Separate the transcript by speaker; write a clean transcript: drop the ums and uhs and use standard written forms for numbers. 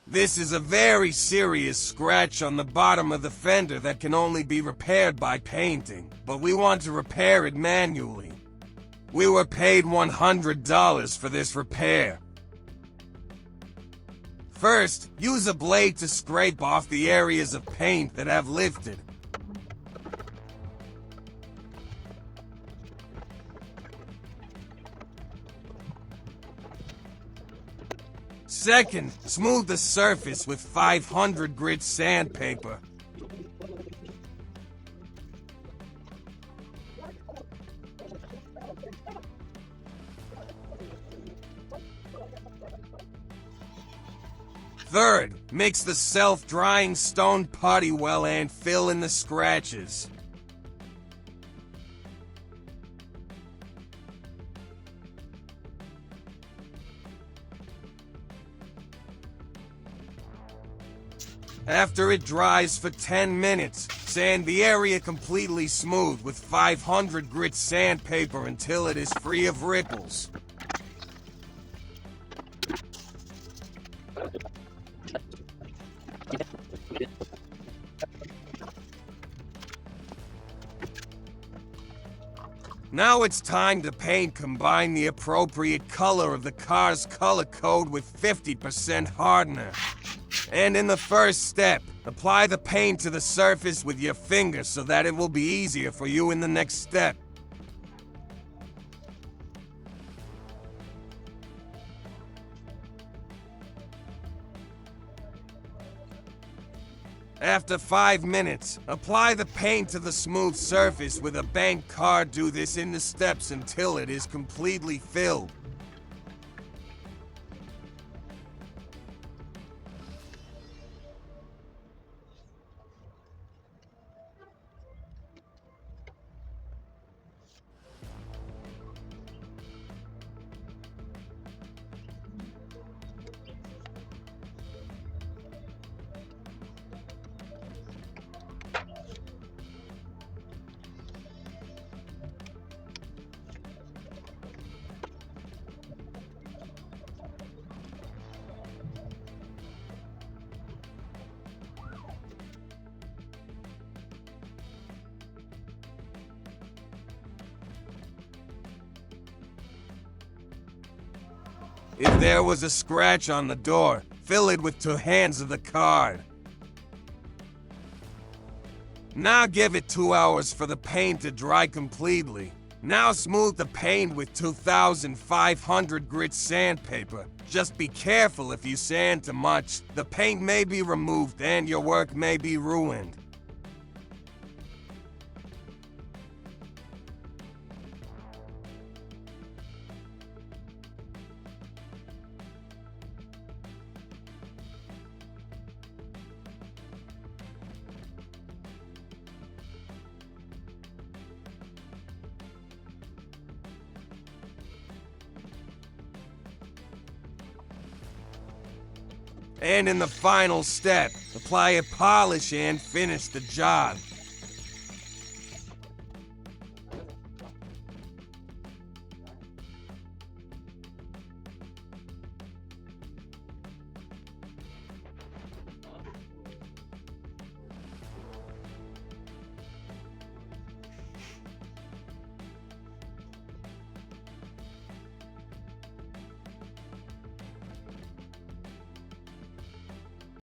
Speaker 1: This is a very serious scratch on the bottom of the fender that can only be repaired by painting, but we want to repair it manually. We were paid $100 for this repair. First, use a blade to scrape off the areas of paint that have lifted. Second, smooth the surface with 500 grit sandpaper. Third, mix the self-drying stone putty well and fill in the scratches. After it dries for 10 minutes, sand the area completely smooth with 500 grit sandpaper until it is free of ripples. Now it's time to paint. Combine the appropriate color of the car's color code with 50% hardener. And in the first step, apply the paint to the surface with your finger so that it will be easier for you in the next step. After 5 minutes, apply the paint to the smooth surface with a bank card. Do this in the steps until it is completely filled. If there was a scratch on the door, fill it with 2 hands of the card. Now give it 2 hours for the paint to dry completely. Now smooth the paint with 2,500 grit sandpaper. Just be careful if you sand too much. The paint may be removed and your work may be ruined. And in the final step, apply a polish and finish the job.